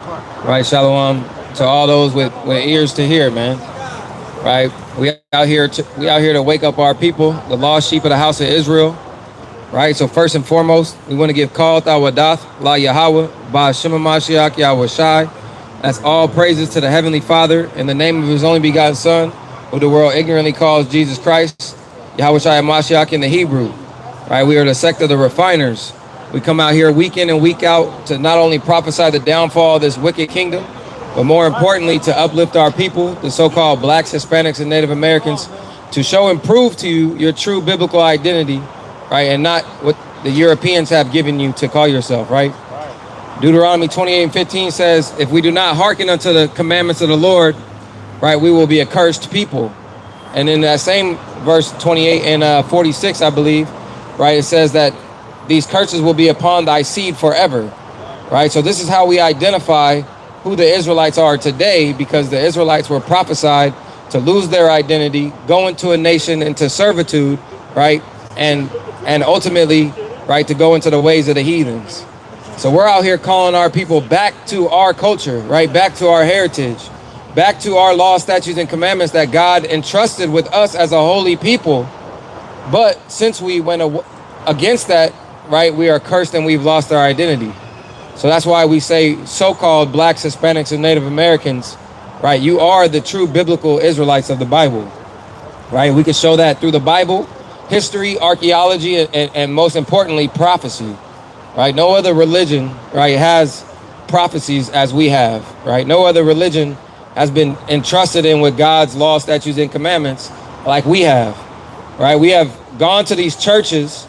Right, shalom to all those with ears to hear, man. Right, we out here to wake up our people, the lost sheep of the house of Israel. Right, so first and foremost, we want to give call Tawadath La Yahweh Ba Shema Mashiach Yahweh Shai. That's all praises to the Heavenly Father in the name of His only begotten Son, who the world ignorantly calls Jesus Christ, Yahweh Shai Mashiach in the Hebrew. Right, we are the sect of the refiners. We come out here week in and week out to not only prophesy the downfall of this wicked kingdom, but more importantly, to uplift our people, the so-called blacks, Hispanics, and Native Americans, to show and prove to you your true biblical identity, right, and not what the Europeans have given you to call yourself, right? Deuteronomy 28:15 says, if we do not hearken unto the commandments of the Lord, right, we will be a cursed people. And in that same verse 28 and 46, I believe, right, it says that these curses will be upon thy seed forever, right? So this is how we identify who the Israelites are today, because the Israelites were prophesied to lose their identity, go into a nation into servitude, right? And ultimately, right, to go into the ways of the heathens. So we're out here calling our people back to our culture, right? Back to our heritage, back to our law, statutes, and commandments that God entrusted with us as a holy people. But since we went against that, right, we are cursed and we've lost our identity. So that's why we say so-called blacks, Hispanics, and Native Americans, right, you are the true biblical Israelites of the Bible, right? We can show that through the Bible, history, archaeology, and most importantly, prophecy, right? No other religion, right, has prophecies as we have, right? No other religion has been entrusted in with God's law, statutes, and commandments like we have, right? We have gone to these churches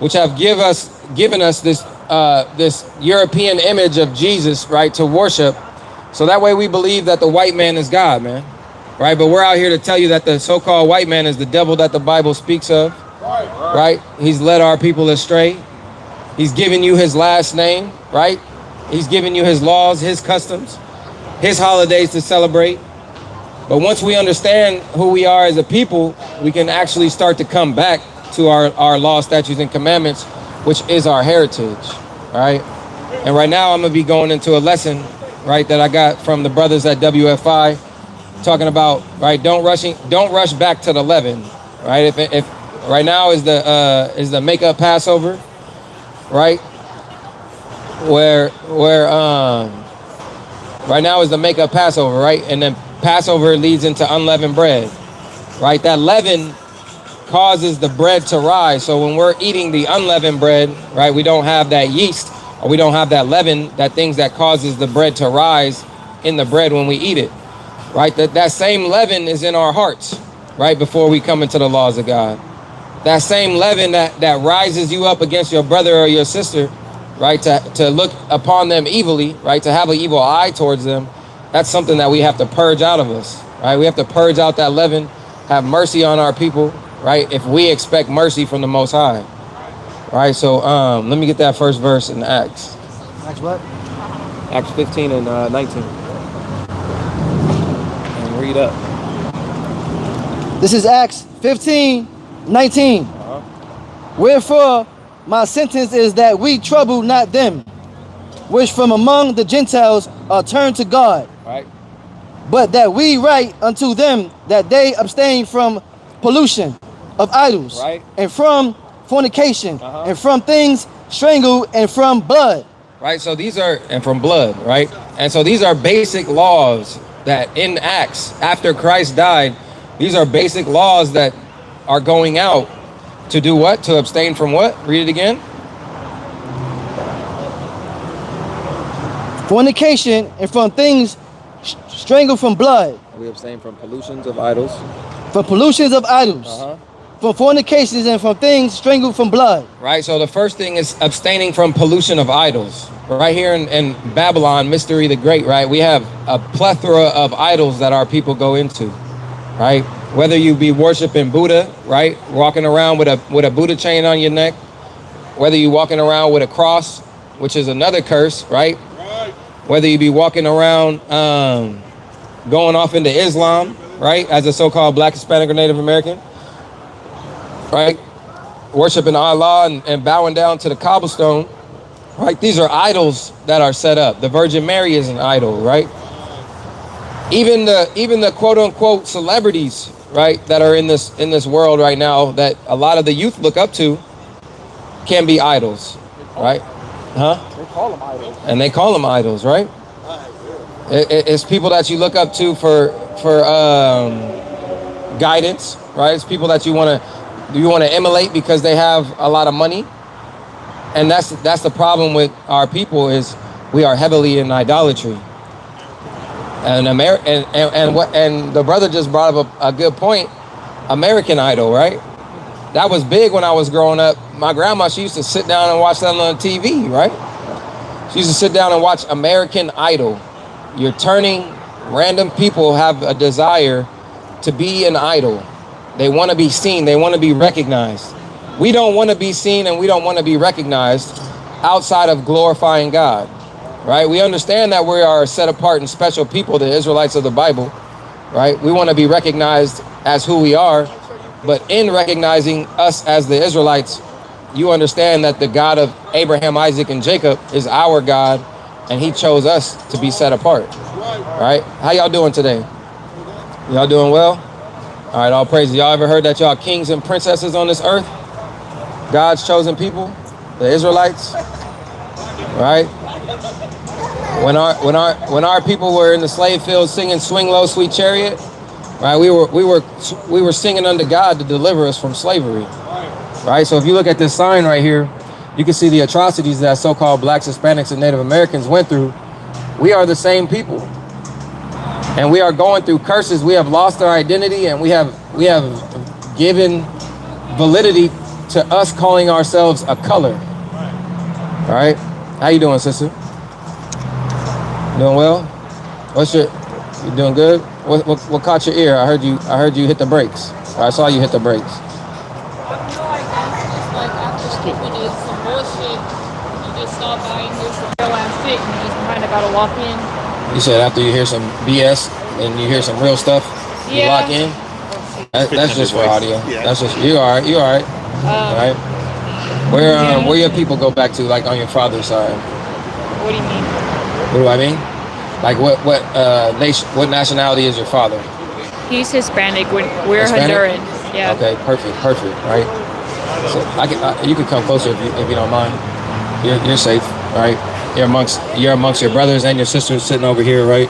which have given us this European image of Jesus, right, to worship. So that way we believe that the white man is God, man, right? But we're out here to tell you that the so-called white man is the devil that the Bible speaks of, right? He's led our people astray. He's given you his last name, right? He's given you his laws, his customs, his holidays to celebrate. But once we understand who we are as a people, we can actually start to come back to our law, statutes, and commandments, which is our heritage, right? And right now I'm gonna be going into a lesson, right, that I got from the brothers at WFI, talking about, right, don't rush back to the leaven, right? If right now is the makeup Passover, right? Where right now is the makeup Passover, right? And then Passover leads into unleavened bread, right? That leaven causes the bread to rise. So when we're eating the unleavened bread, right, we don't have that yeast, or we don't have that leaven, that things that causes the bread to rise in the bread when we eat it, right? That same leaven is in our hearts, right, before we come into the laws of God. That same leaven that rises you up against your brother or your sister, right, to look upon them evilly, right, to have an evil eye towards them, that's something that we have to purge out of us, right? We have to purge out that leaven, have mercy on our people, right, if we expect mercy from the Most High. Right, so let me get that first verse in Acts. Acts what? Acts 15 and 19. And read up. This is Acts 15, 19. Wherefore my sentence is that we trouble not them, which from among the Gentiles are turned to God. Right. But that we write unto them that they abstain from pollution of idols, right, and from fornication, and from things strangled, and from blood. Right, so these are, and from blood, right? And so these are basic laws that in Acts, after Christ died, these are basic laws that are going out to do what? To abstain from what? Read it again. Fornication, and from things strangled, from blood. We abstain from pollutions of idols. From pollutions of idols. From fornications, and from things strangled, from blood. Right, so the first thing is abstaining from pollution of idols. Right here in Babylon, Mystery the Great, right, we have a plethora of idols that our people go into, right? Whether you be worshiping Buddha, right, walking around with a Buddha chain on your neck, whether you walking around with a cross, which is another curse, right? Whether you be walking around going off into Islam, right, as a so-called black, Hispanic, or Native American, right, worshiping Allah and bowing down to the cobblestone, right? These are idols that are set up. The Virgin Mary is an idol, right? Even the quote unquote celebrities, right, that are in this world right now that a lot of the youth look up to can be idols, right? Huh? They call them idols. And they call them idols, right? It's people that you look up to for guidance, right? It's people that you want to emulate because they have a lot of money. And that's the problem with our people is we are heavily in idolatry. And and the brother just brought up a good point. American Idol, right? That was big when I was growing up. My grandma, she used to sit down and watch that on TV, right? She used to sit down and watch American Idol. You're turning random people have a desire to be an idol. They want to be seen. They want to be recognized. We don't want to be seen and we don't want to be recognized outside of glorifying God, right? We understand that we are set apart and special people, the Israelites of the Bible, right? We want to be recognized as who we are, but in recognizing us as the Israelites, you understand that the God of Abraham, Isaac, and Jacob is our God, and he chose us to be set apart, right? How y'all doing today? Y'all doing well? All right, all praises. Y'all ever heard that y'all kings and princesses on this earth? God's chosen people, the Israelites, right? When our people were in the slave field singing "Swing Low, Sweet Chariot," right? We were singing unto God to deliver us from slavery, right? So if you look at this sign right here, you can see the atrocities that so-called blacks, Hispanics, and Native Americans went through. We are the same people, and we are going through curses. We have lost our identity, and we have given validity to us calling ourselves a color. All right, how you doing, sister? Doing well? You doing good? What caught your ear? I heard you hit the brakes. I saw you hit the brakes. Like after speaking to some bullshit, you just stop by and hear some real ass shit and you just kind of gotta lock in. You said after you hear some BS and you hear some real stuff, you lock in? That's just for audio. Yeah. That's just, you all right. All right. Where your people go back to, like on your father's side? What do you mean? What do I mean? Like what nation? What nationality is your father? He's Hispanic. We're Hispanic? Hondurans. Yeah. Okay, perfect. Right. So you can come closer if you don't mind. You're safe, right? You're amongst your brothers and your sisters sitting over here, right?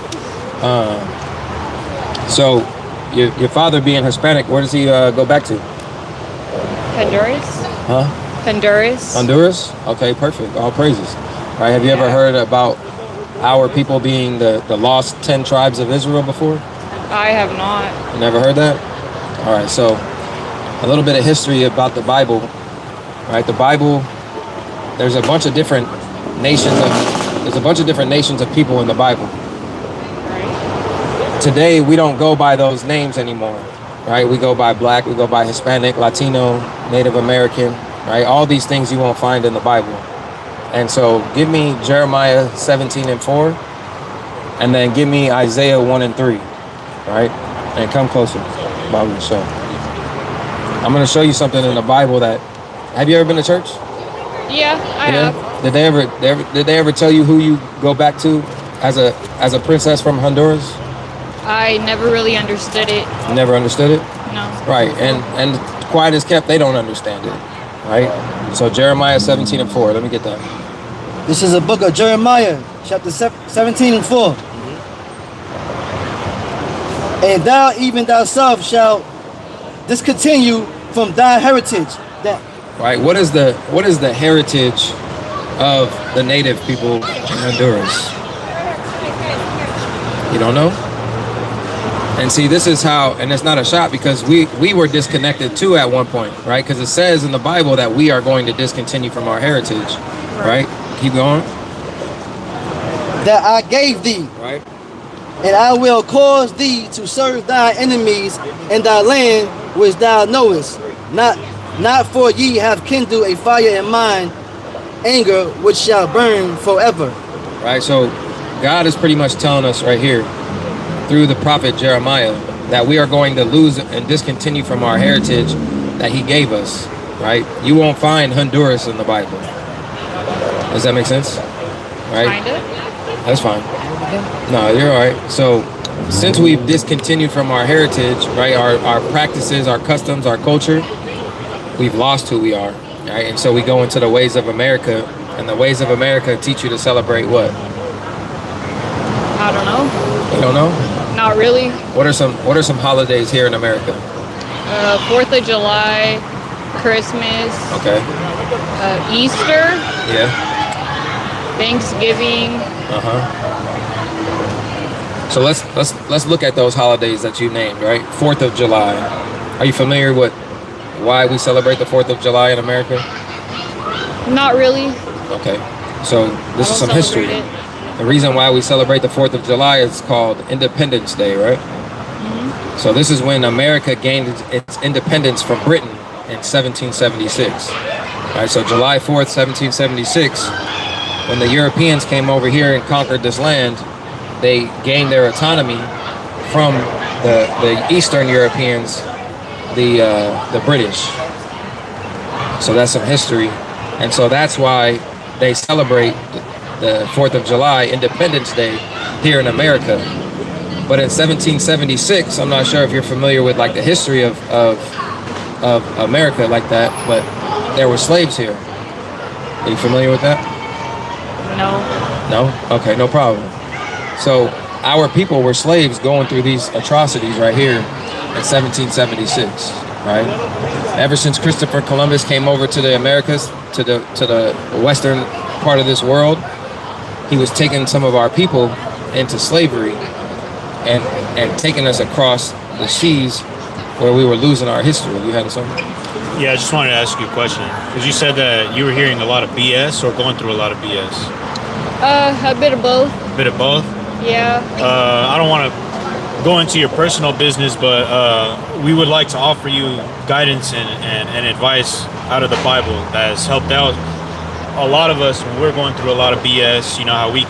So your father being Hispanic, where does he go back to? Honduras. Huh? Honduras? Okay, perfect. All praises. All right. Have you ever heard about our people being the lost 10 tribes of Israel before? I have not. You never heard that? All right. So a little bit of history about the Bible. Right? The Bible. There's a bunch of different nations of people in the Bible. Right. Today we don't go by those names anymore. Right? We go by black, we go by Hispanic, Latino, Native American, right? All these things you won't find in the Bible. And so give me Jeremiah 17:4, and then give me Isaiah 1:3, right? And come closer, Bible show. I'm going to show you something in the Bible that, have you ever been to church? Yeah, I have. Did they ever tell you who you go back to as a princess from Honduras? I never really understood it. You never understood it? No. Right, and quiet as kept, they don't understand it, right? So Jeremiah 17:4, let me get that. This is a book of Jeremiah, chapter 17:4. And thou, even thyself, shalt discontinue from thy heritage. That Right. What is the heritage of the native people in Honduras? You don't know? And see, this is how, and it's not a shot because we were disconnected too at one point, right? Because it says in the Bible that we are going to discontinue from our heritage, right? Keep going. that I gave thee. Right. And I will cause thee to serve thy enemies in thy land which thou knowest. Not for ye have kindled a fire in mine anger which shall burn forever. Right. So God is pretty much telling us right here through the prophet Jeremiah that we are going to lose and discontinue from our heritage that he gave us. Right. You won't find Honduras in the Bible. Does that make sense? Right? Kinda. That's fine. No, you're all right. So, since we've discontinued from our heritage, right, our practices, our customs, our culture, we've lost who we are, right? And so we go into the ways of America, and the ways of America teach you to celebrate what? I don't know. You don't know? Not really. What are some holidays here in America? 4th of July, Christmas, Okay. Easter, Yeah. Thanksgiving. So let's look at those holidays that you named, right? 4th of July. Are you familiar with why we celebrate the 4th of July in America? Not really. Okay. So this is some I don't history. celebrate The reason why we celebrate the 4th of July is called Independence Day, right? So this is when America gained its independence from Britain in 1776. Right, so July 4th, 1776, when the Europeans came over here and conquered this land, they gained their autonomy from the Eastern Europeans, the British. So that's some history. And so that's why they celebrate the 4th of July, Independence Day, here in America. But in 1776, I'm not sure if you're familiar with like the history of America like that, but there were slaves here. Are you familiar with that? No. No? Okay, no problem. So our people were slaves going through these atrocities right here in 1776, right? Ever since Christopher Columbus came over to the Americas, to the western part of this world, he was taking some of our people into slavery and taking us across the seas where we were losing our history. You had something? Yeah, I just wanted to ask you a question. Because you said that you were hearing a lot of BS or going through a lot of BS. A bit of both. A bit of both? Yeah. I don't want to go into your personal business, but we would like to offer you guidance and advice out of the Bible that has helped out a lot of us when we're going through a lot of BS. You know, how we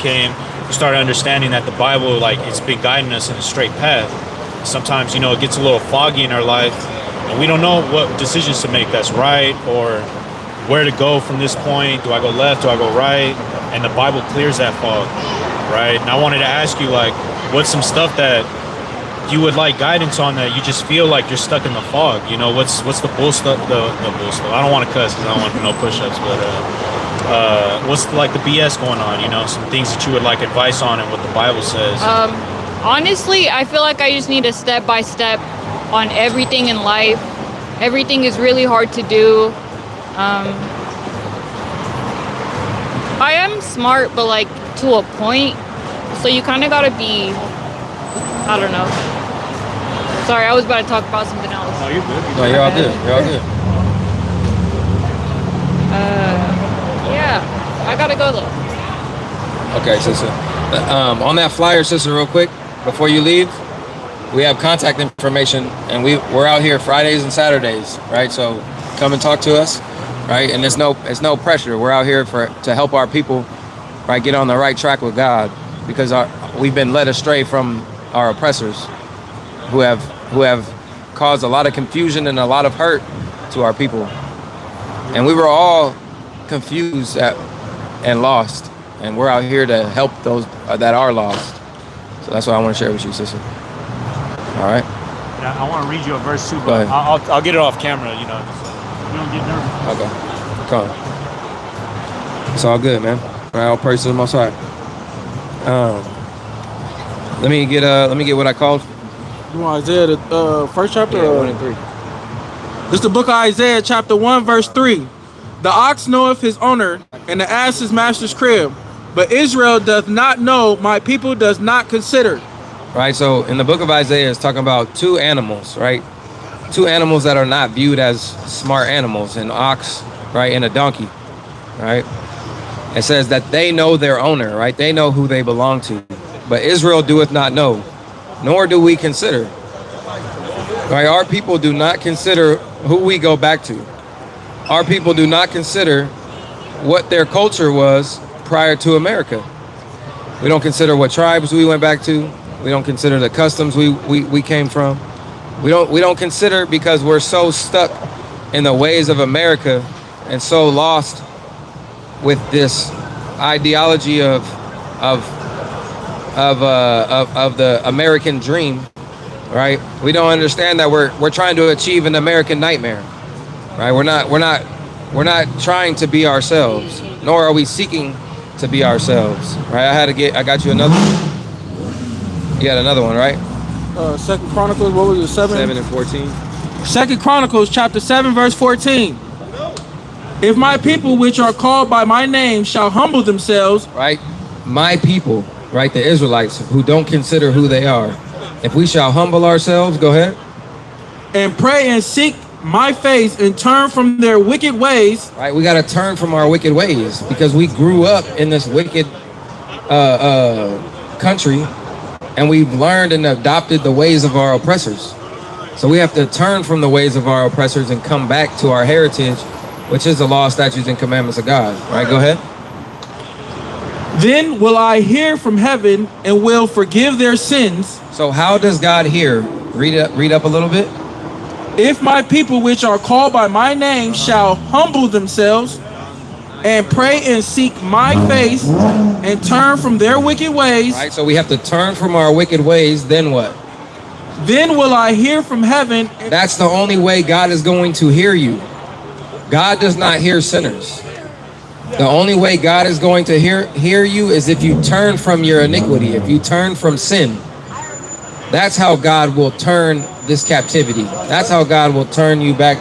started understanding that the Bible, like, it's been guiding us in a straight path. Sometimes, you know, it gets a little foggy in our life, and we don't know what decisions to make that's right, or where to go from this point. Do I go left? Do I go right? And the Bible clears that fog, right? And I wanted to ask you, like, what's some stuff that you would like guidance on that you just feel like you're stuck in the fog? You know, what's the bull stuff? The bull stuff. I don't want to cuss because I don't want no push-ups, but what's like the BS going on? You know, some things that you would like advice on and what the Bible says. Honestly, I feel like I just need a step-by-step on everything in life. Everything is really hard to do. I am smart, but like to a point. So you kind of gotta be, I don't know. Sorry, I was about to talk about something else. No, you're good. No, you're all good. You're all good. Yeah, I gotta go though. Okay, sister. On that flyer, sister, real quick, before you leave, we have contact information, and we're out here Fridays and Saturdays, right? So come and talk to us, right? And it's no pressure. We're out here to help our people, right, get on the right track with God, because we've been led astray from our oppressors, who have caused a lot of confusion and a lot of hurt to our people, and we were all confused and lost, and we're out here to help those that are lost. So that's what I want to share with you, sister. All right. Yeah, I want to read you a verse too, Go but ahead. I'll get it off camera. You know, just, you don't get nervous. Okay. Come on. It's all good, man. All right, all praise to the Most High. Let me get what I called. You want Isaiah, the first chapter? Yeah, 1 and 3. This is the book of Isaiah, chapter 1, verse 3. The ox knoweth his owner, and the ass his master's crib. But Israel doth not know, my people does not consider. Right, so in the book of Isaiah, it's talking about two animals, right? Two animals that are not viewed as smart animals, an ox, right, and a donkey, right? It says that they know their owner, right? They know who they belong to. But Israel doeth not know, nor do we consider. Right? Our people do not consider who we go back to. Our people do not consider what their culture was prior to America. We don't consider what tribes we went back to. We don't consider the customs we came from. We don't consider, because we're so stuck in the ways of America and so lost with this ideology of the American dream, right? We don't understand that we're trying to achieve an American nightmare, right? We're not trying to be ourselves, nor are we seeking to be ourselves, right? I got you another. You got another one, right? Second Chronicles, what was it? 7 and 14. Second Chronicles chapter 7 verse 14. If my people which are called by my name shall humble themselves, right? My people, right? The Israelites who don't consider who they are. If we shall humble ourselves, go ahead. And pray and seek my face and turn from their wicked ways. Right, we got to turn from our wicked ways because we grew up in this wicked country, and we've learned and adopted the ways of our oppressors. So we have to turn from the ways of our oppressors and come back to our heritage, which is the law, statutes, and commandments of God. All right, go ahead. Then will I hear from heaven and will forgive their sins. So how does God hear? Read up a little bit. If my people which are called by my name shall humble themselves and pray and seek my face and turn from their wicked ways. All right, so we have to turn from our wicked ways, then what? Then will I hear from heaven. That's the only way God is going to hear you. God does not hear sinners. The only way God is going to hear you is if you turn from your iniquity, if you turn from sin. That's how God will turn this captivity. That's how God will turn you back.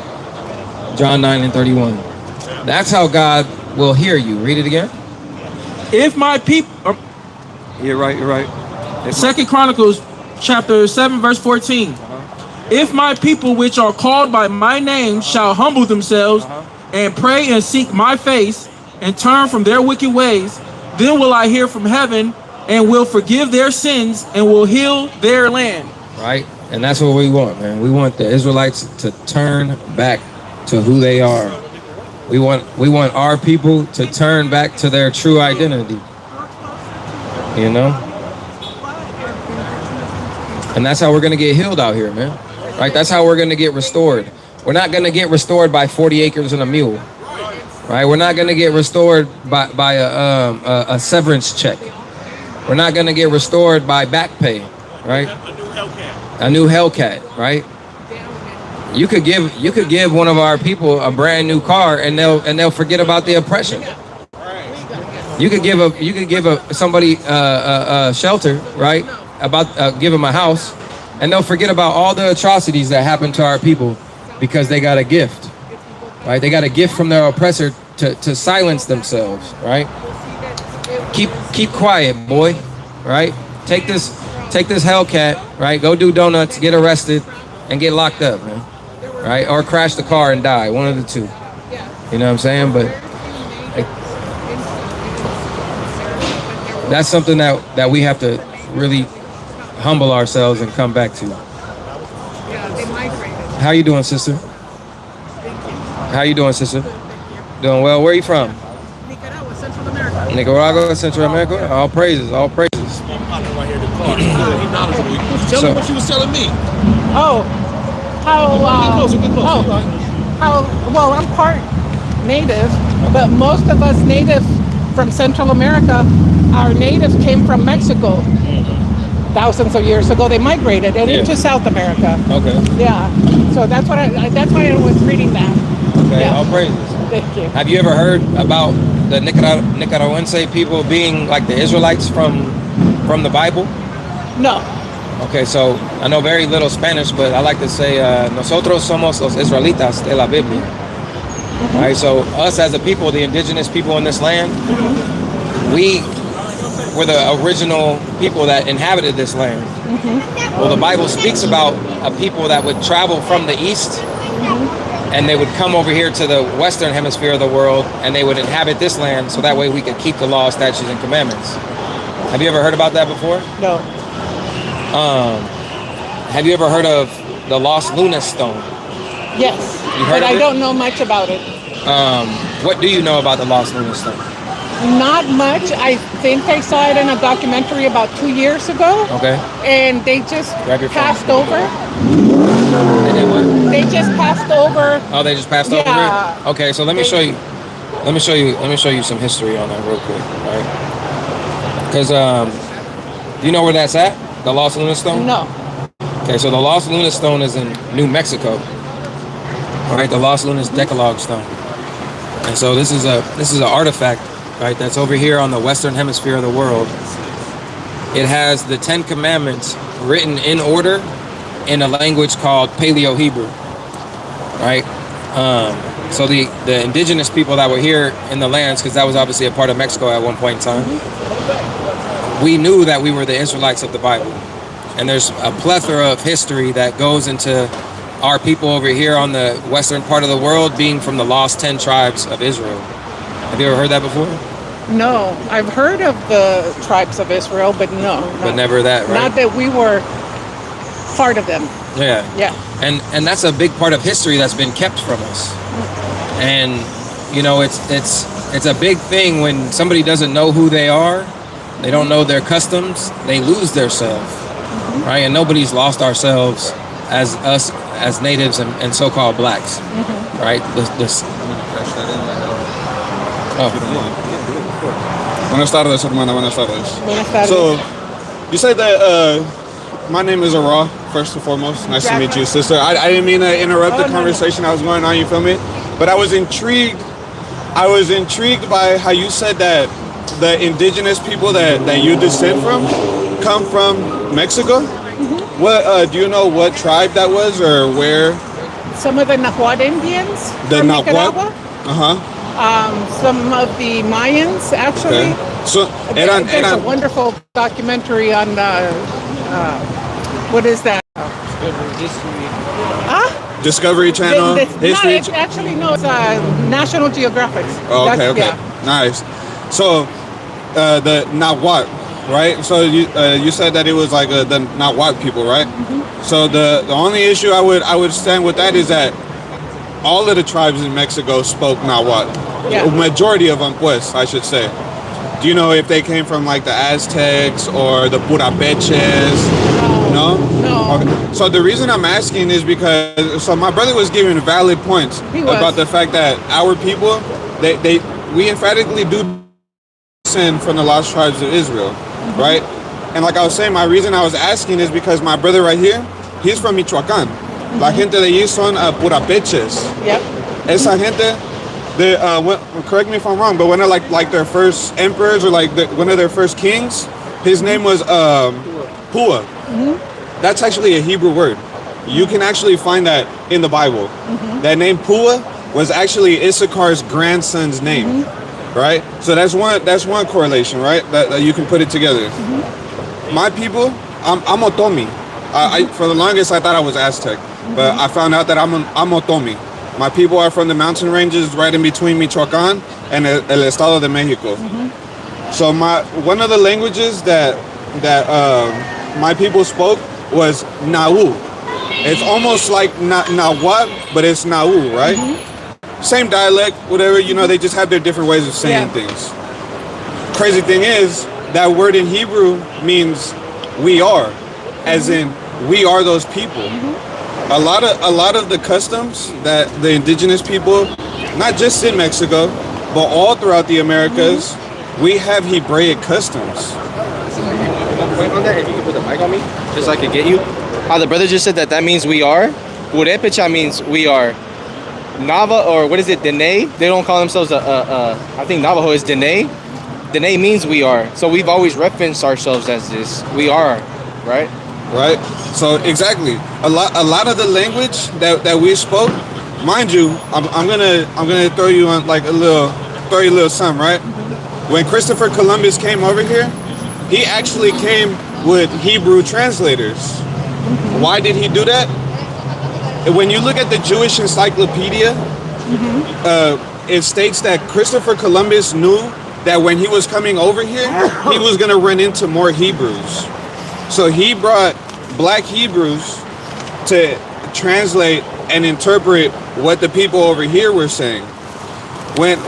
John 9 and 31. That's how God will hear you. Read it again. If my people... You're right. Second Chronicles chapter 7 verse 14. If my people which are called by my name shall humble themselves and pray and seek my face and turn from their wicked ways, then will I hear from heaven and will forgive their sins and will heal their land. Right? And that's what we want, man. We want the Israelites to turn back to who they are. We want our people to turn back to their true identity. You know? And that's how we're going to get healed out here, man. Right? That's how we're going to get restored. We're not going to get restored by 40 acres and a mule. Right? We're not going to get restored by a severance check. We're not going to get restored by back pay, right? A new Hellcat, right? You could give one of our people a brand new car and they'll forget about the oppression. You could give somebody a shelter, right? Give them a house, and they'll forget about all the atrocities that happened to our people because they got a gift, right? They got a gift from their oppressor to silence themselves, right? Keep quiet, boy, right? Take this Hellcat, right? Go do donuts, get arrested, and get locked up, man, right? Or crash the car and die, one of the two. You know what I'm saying? But like, that's something that we have to really humble ourselves and come back to. How you doing, sister? Doing well. Where are you from? Nicaragua, Central America. All praises. Tell me what you was telling me. Well, I'm part native, but most of us natives from Central America, our natives came from Mexico. Thousands of years ago, they migrated into South America. Okay. Yeah. So that's why I was reading that. Okay. Yeah. All praises. Thank you. Have you ever heard about the Nicaraguense people being like the Israelites from the Bible? No. Okay, so I know very little Spanish, but I like to say nosotros somos los Israelitas de la Biblia. Mm-hmm. Right, so us as a people, the indigenous people in this land, we were the original people that inhabited this land. Mm-hmm. Well, the Bible speaks about a people that would travel from the east, mm-hmm. and they would come over here to the western hemisphere of the world, and they would inhabit this land, so that way we could keep the law, statutes, and commandments. Have you ever heard about that before? No. Have you ever heard of the Lost Luna Stone? Yes, but I don't know much about it. What do you know about the Lost Luna Stone? Not much. I think I saw it in a documentary about 2 years ago. Okay. And they just passed over. They did what? They just passed over. Oh, they just passed over it? Okay, so let me show you. Let me show you some history on that real quick, right? Because do you know where that's at? The Lost Luna Stone? No. Okay, so the Lost Luna Stone is in New Mexico. Right, the Lost Luna's Decalogue Stone. And so this is an artifact, right, that's over here on the western hemisphere of the world. It has the 10 Commandments written in order in a language called Paleo Hebrew, right? So the indigenous people that were here in the lands, because that was obviously a part of Mexico at one point in time, we knew that we were the Israelites of the Bible. And there's a plethora of history that goes into our people over here on the western part of the world being from the lost 10 tribes of Israel. Have you ever heard that before? No. I've heard of the tribes of Israel, but no. But never that, right? Not that we were part of them. Yeah. Yeah. And that's a big part of history that's been kept from us. And you know, it's a big thing when somebody doesn't know who they are, they don't know their customs, they lose their self, right? And nobody's lost ourselves as us as natives and so-called blacks, right? Buenas tardes, hermana. Buenas tardes. Buenas tardes. So, you said that my name is Ara, first and foremost. Nice to meet you, sister. I didn't mean to interrupt the conversation I was going on, you feel me? But I was intrigued. I was intrigued by how you said that the indigenous people that you descend from come from Mexico. What do you know what tribe that was or where? Some of the Nahuatl Indians The from Nahuatl? Nicaragua. Some of the Mayans, actually. Okay. So, There's a wonderful documentary on what is that? Discovery Channel, History. Actually, no, it's National Geographic. Oh, okay. Yeah. Nice. So, the Nahuatl, right? So you said that it was like the Nahuatl people, right? So the only issue I would stand with that is that all of the tribes in Mexico spoke Nahuatl. Yeah. Majority of them, pues, I should say. Do you know if they came from like the Aztecs or the Purapeches? No? No. Okay. So the reason I'm asking is because my brother was giving valid points about the fact that our people, we emphatically do descend from the lost tribes of Israel, right? And like I was saying, my reason I was asking is because my brother right here, he's from Michoacán. La gente de allí son Purapeches. Yep. Esa gente, correct me if I'm wrong, but one of like their first emperors or like one of their first kings, his name was Pua. That's actually a Hebrew word. You can actually find that in the Bible. That name Pua was actually Issachar's grandson's name, right? So that's one correlation, right? That you can put it together. My people, I'm Otomi. For the longest I thought I was Aztec, but I found out that I'm Otomi. My people are from the mountain ranges right in between Michoacán and el Estado de Mexico. So one of the languages that my people spoke was Nahu. It's almost like Nahuatl, but it's Nahu, right? Same dialect, whatever, you know, they just have their different ways of saying things. Crazy thing is, that word in Hebrew means we are, as in we are those people. A lot of the customs that the indigenous people, not just in Mexico, but all throughout the Americas, we have Hebraic customs. On that, if you could put the mic on me, just so I could get you. How the brother just said that means we are. Purepecha means we are. Nava, or what is it, Dene? They don't call themselves I think Navajo is Dene. Dene means we are. So we've always referenced ourselves as this. We are, right? Right. So exactly. A lot of the language that we spoke, mind you, I'm gonna throw you on like a little something, right? When Christopher Columbus came over here, he actually came with Hebrew translators. Why did he do that? When you look at the Jewish encyclopedia, it states that Christopher Columbus knew that when he was coming over here, he was going to run into more Hebrews. So he brought black Hebrews to translate and interpret what the people over here were saying. When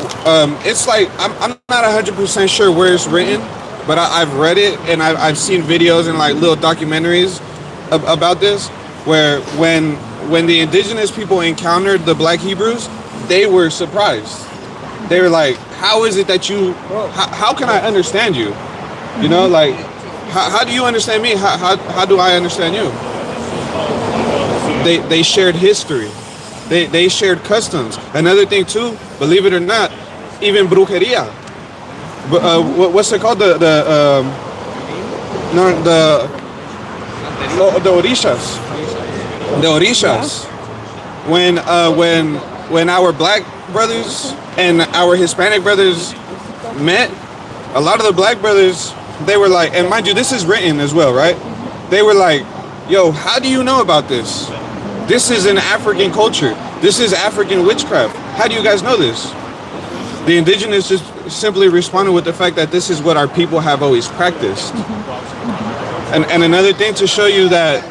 it's like, I'm not 100% sure where it's written, but I've read it and I've seen videos and like little documentaries about this, where when the indigenous people encountered the black Hebrews, they were surprised. They were like, how is it that you, how can I understand you? You know, like, how do you understand me? How do I understand you? They shared history. They shared customs. Another thing too, believe it or not, even brujeria. What's it called? The orishas. The orishas. When our black brothers and our Hispanic brothers met, a lot of the black brothers, they were like, and mind you, this is written as well, right? They were like, yo, how do you know about this? This is an African culture. This is African witchcraft. How do you guys know this? The indigenous just simply responded with the fact that this is what our people have always practiced. And another thing to show you that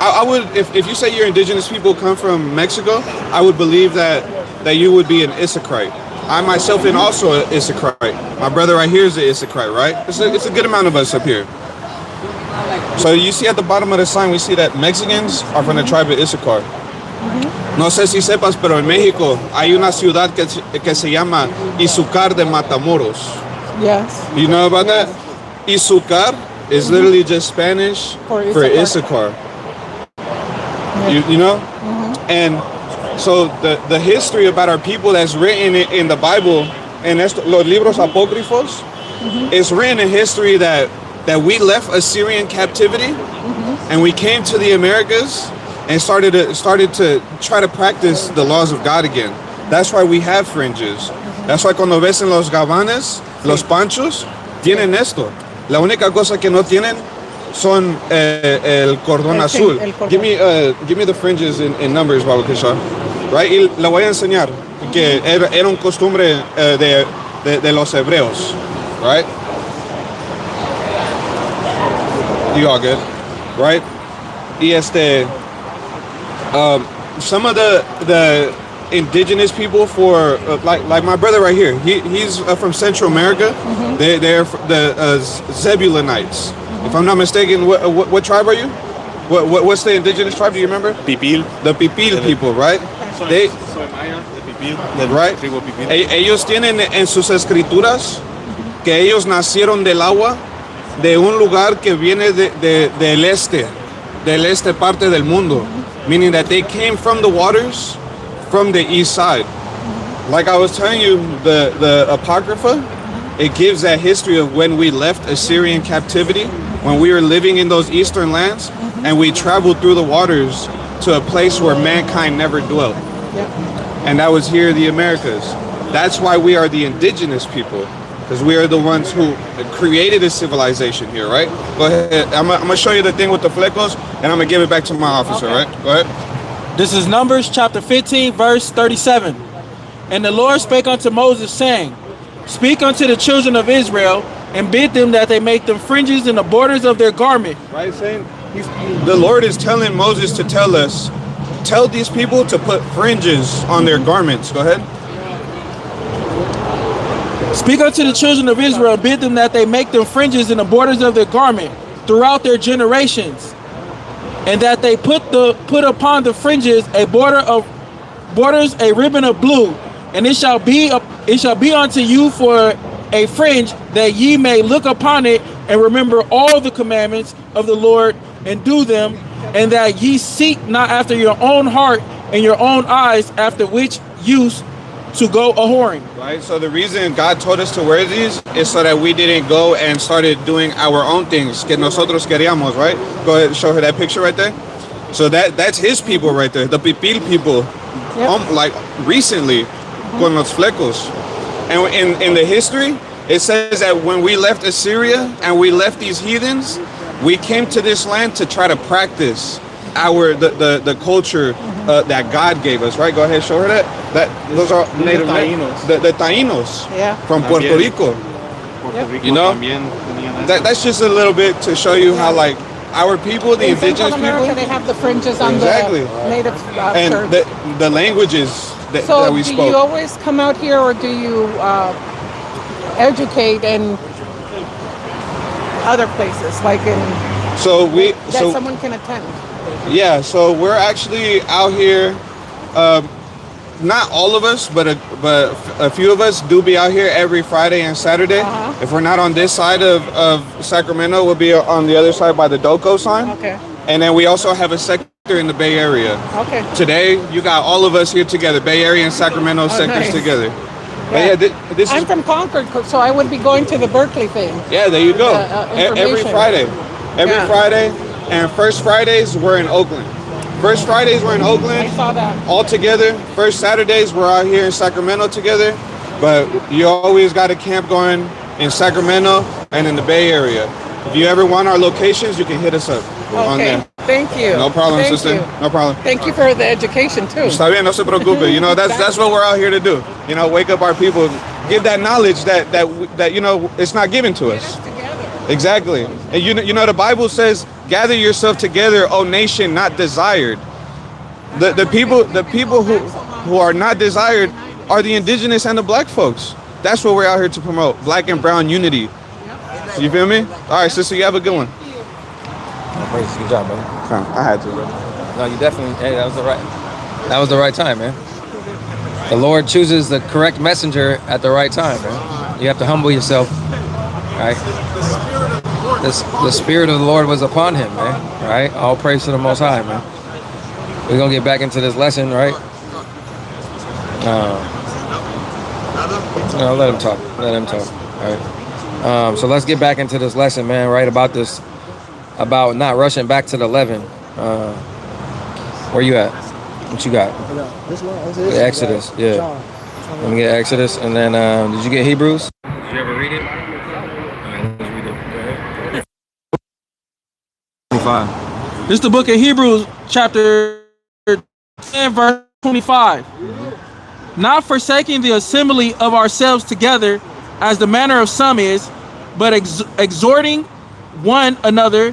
I would, if you say your indigenous people come from Mexico, I would believe that you would be an Issachrite. I myself am also an Issachrite. My brother right here is an Issachrite, right? It's a good amount of us up here. So you see at the bottom of the sign, we see that Mexicans are from the tribe of Issachar. No sé si sepas, pero en México hay una ciudad que se llama Izúcar de Matamoros. Yes. You know about that? Izúcar is literally just Spanish for Issachar. You know? And so the history about our people that's written in the Bible, and los libros apócrifos, is written in history that we left Assyrian captivity and we came to the Americas and started to try to practice the laws of God again. That's why we have fringes. That's why cuando ves en los gabanes, los panchos, tienen esto. La única cosa que no tienen son el cordón azul. Give me the fringes in numbers, Baba Kisha. Right? Y la voy a enseñar que era un costumbre de los hebreos. Right? You all good? Right? Y some of the indigenous people for like my brother right here, he's from Central America. They're the Zebulonites. If I'm not mistaken, what tribe are you? What's the indigenous tribe? Do you remember? Pipil. The Pipil people, right? They Soy Maya, de Pipil, right. tribu Pipil. Ellos tienen en sus escrituras que ellos nacieron del agua de un lugar que viene del este parte del mundo, meaning that they came from the waters from the east side. Like I was telling you, the Apocrypha, it gives that history of when we left Assyrian captivity, when we were living in those eastern lands, and we traveled through the waters to a place where mankind never dwelt. And that was here, the Americas. That's why we are the indigenous people, because we are the ones who created a civilization here, right? Go ahead. I'm gonna show you the thing with the flecos, and I'm gonna give it back to my officer, right? Go ahead. This is Numbers chapter 15, verse 37. And the Lord spake unto Moses, saying, Speak unto the children of Israel, and bid them that they make them fringes in the borders of their garment. Right, saying the Lord is telling Moses to tell these people to put fringes on their garments. Go ahead. Speak unto the children of Israel, bid them that they make them fringes in the borders of their garment throughout their generations, and that they put upon the fringes borders a ribbon of blue, and it shall be unto you for a fringe, that ye may look upon it and remember all the commandments of the Lord and do them, and that ye seek not after your own heart and your own eyes, after which use to go a-whoring. Right, so the reason God told us to wear these is so that we didn't go and started doing our own things que nosotros queríamos, right? Go ahead and show her that picture right there. So that's his people right there, the Pipil people. Like recently, con los flecos. And in the history, it says that when we left Assyria and we left these heathens, we came to this land to try to practice the culture that God gave us, right? Go ahead, show her that. Those are native Taínos. The Taínos from Puerto Rico. Puerto Rico You know? también tenían That's just a little bit to show you how like our people, the In indigenous Central America, people, they have the fringes on Exactly. the native and shirts. the languages that So we do spoke. you always come out here, or do you educate in other places, like in that someone can attend? Yeah, so we're actually out here not all of us, but a few of us do be out here every Friday and Saturday. If we're not on this side of Sacramento, we'll be on the other side by the Doco sign. Okay. And then we also have a sector in the Bay Area. Okay. Today, you got all of us here together, Bay Area and Sacramento sectors nice. together. But yeah, this I'm is, from Concord, so I would be going to the Berkeley thing. yeah, there you go. Every Information. Friday. Every Yeah. Friday. And first Fridays, we're in Oakland. First Fridays, we're in Oakland. I saw that. All together. First Saturdays, we're out here in Sacramento together. But you always got a camp going in Sacramento and in the Bay Area. If you ever want our locations, you can hit us up on Okay. there. Thank you. No problem, Thank sister. you. No problem. Thank you for the education too. Está bien, no se preocupe. You know, that's what we're out here to do. You know, wake up our people, give that knowledge that you know it's not given to us. Exactly. And you know the Bible says, "Gather yourself together, O nation not desired." The people who are not desired are the indigenous and the black folks. That's what we're out here to promote: black and brown unity. You feel me? All right, sister, you have a good one. Good job, man. I had to, bro. No, you definitely. Hey, that was the right time, man. The Lord chooses the correct messenger at the right time, man. You have to humble yourself, right? The Spirit of the Lord was upon him, man. Right? All praise to the Most High, man. We're gonna get back into this lesson, right? No, let him talk. Let him talk. All right. So let's get back into this lesson, man. Right about not rushing back to the leaven. Where you at? What you got? This one, Exodus, yeah. Let me get Exodus, and then did you get Hebrews? Did you ever read it? All right, let's read it. Go ahead. 25. This is the book of Hebrews, chapter 10, verse 25. Not forsaking the assembly of ourselves together, as the manner of some is, but exhorting one another,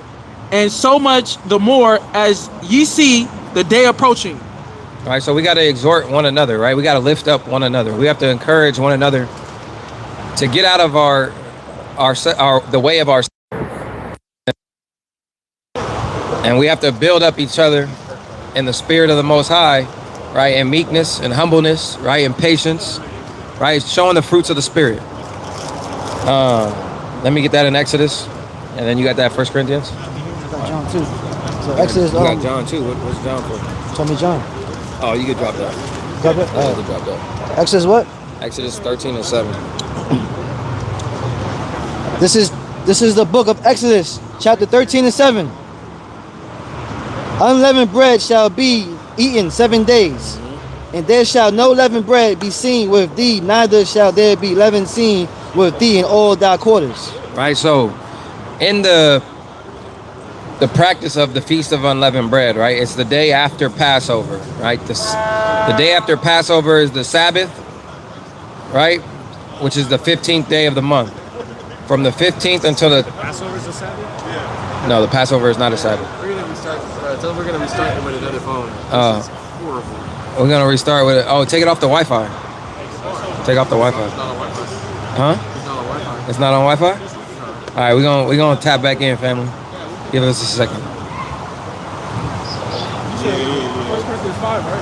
and so much the more as ye see the day approaching. All right, so we got to exhort one another, right? We got to lift up one another. We have to encourage one another to get out of the way of our, and we have to build up each other in the spirit of the Most High, right? In meekness and humbleness, right? In patience, right? Showing the fruits of the Spirit. Let me get that in Exodus, and then you got that 1 Corinthians. got John too. So Exodus. You got John too. What's John for? Show me John. Oh, you could drop that. Drop it. You could drop that. Exodus what? Exodus 13 and 7. This is the book of Exodus, chapter 13 and 7. Unleavened bread shall be eaten 7 days, and there shall no leavened bread be seen with thee, neither shall there be leaven seen with thee in all thy quarters. Right, so in the practice of the Feast of Unleavened Bread, right, it's the day after Passover, right? The day after Passover is the Sabbath, right, which is the 15th day of the month. From the 15th until the Passover is a Sabbath? Yeah. No, the Passover is not a Sabbath. We're gonna restart. We're gonna restart it with another phone. This is horrible. We're gonna restart with it. Oh, take it off the Wi-Fi. Take off the Wi-Fi. It's not on Wi-Fi. Huh? It's not on Wi-Fi. It's not on Wi-Fi? All right, we're gonna tap back in, family. Give us a second. First Corinthians 5, right?